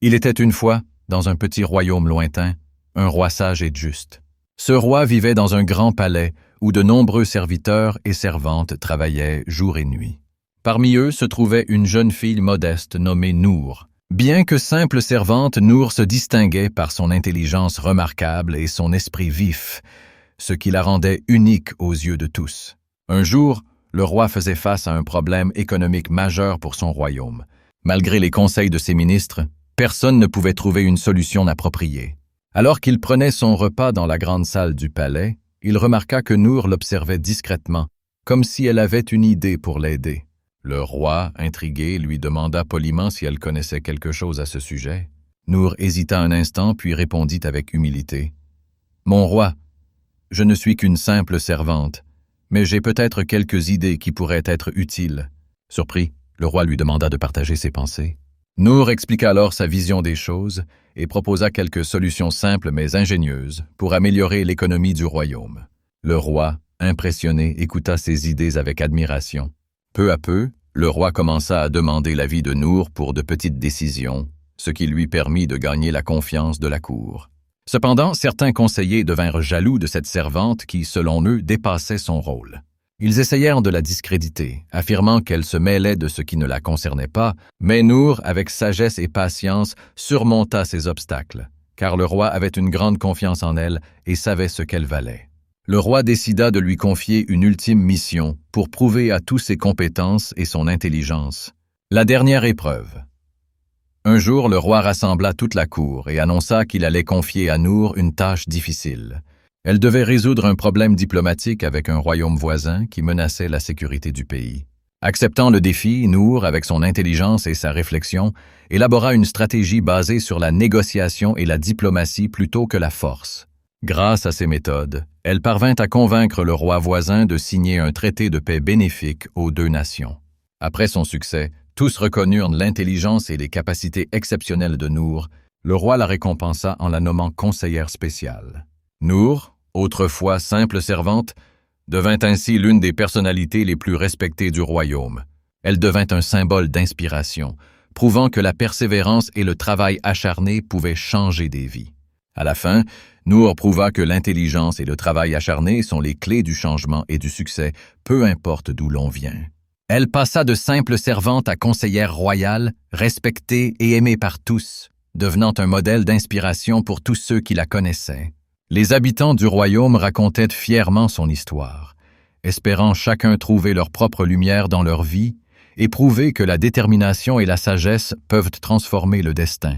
Il était une fois, dans un petit royaume lointain, un roi sage et juste. Ce roi vivait dans un grand palais où de nombreux serviteurs et servantes travaillaient jour et nuit. Parmi eux se trouvait une jeune fille modeste nommée Nour. Bien que simple servante, Nour se distinguait par son intelligence remarquable et son esprit vif, ce qui la rendait unique aux yeux de tous. Un jour, le roi faisait face à un problème économique majeur pour son royaume. Malgré les conseils de ses ministres, personne ne pouvait trouver une solution appropriée. Alors qu'il prenait son repas dans la grande salle du palais, il remarqua que Nour l'observait discrètement, comme si elle avait une idée pour l'aider. Le roi, intrigué, lui demanda poliment si elle connaissait quelque chose à ce sujet. Nour hésita un instant, puis répondit avec humilité. « Mon roi, je ne suis qu'une simple servante, mais j'ai peut-être quelques idées qui pourraient être utiles. » Surpris, le roi lui demanda de partager ses pensées. Nour expliqua alors sa vision des choses et proposa quelques solutions simples mais ingénieuses pour améliorer l'économie du royaume. Le roi, impressionné, écouta ses idées avec admiration. Peu à peu, le roi commença à demander l'avis de Nour pour de petites décisions, ce qui lui permit de gagner la confiance de la cour. Cependant, certains conseillers devinrent jaloux de cette servante qui, selon eux, dépassait son rôle. Ils essayèrent de la discréditer, affirmant qu'elle se mêlait de ce qui ne la concernait pas, mais Nour, avec sagesse et patience, surmonta ces obstacles, car le roi avait une grande confiance en elle et savait ce qu'elle valait. Le roi décida de lui confier une ultime mission pour prouver à tous ses compétences et son intelligence. La dernière épreuve. Un jour, le roi rassembla toute la cour et annonça qu'il allait confier à Nour une tâche difficile. Elle devait résoudre un problème diplomatique avec un royaume voisin qui menaçait la sécurité du pays. Acceptant le défi, Nour, avec son intelligence et sa réflexion, élabora une stratégie basée sur la négociation et la diplomatie plutôt que la force. Grâce à ces méthodes, elle parvint à convaincre le roi voisin de signer un traité de paix bénéfique aux deux nations. Après son succès, tous reconnurent l'intelligence et les capacités exceptionnelles de Nour. Le roi la récompensa en la nommant conseillère spéciale. Nour, autrefois simple servante, devint ainsi l'une des personnalités les plus respectées du royaume. Elle devint un symbole d'inspiration, prouvant que la persévérance et le travail acharné pouvaient changer des vies. À la fin, Nour prouva que l'intelligence et le travail acharné sont les clés du changement et du succès, peu importe d'où l'on vient. Elle passa de simple servante à conseillère royale, respectée et aimée par tous, devenant un modèle d'inspiration pour tous ceux qui la connaissaient. Les habitants du royaume racontaient fièrement son histoire, espérant chacun trouver leur propre lumière dans leur vie et prouver que la détermination et la sagesse peuvent transformer le destin.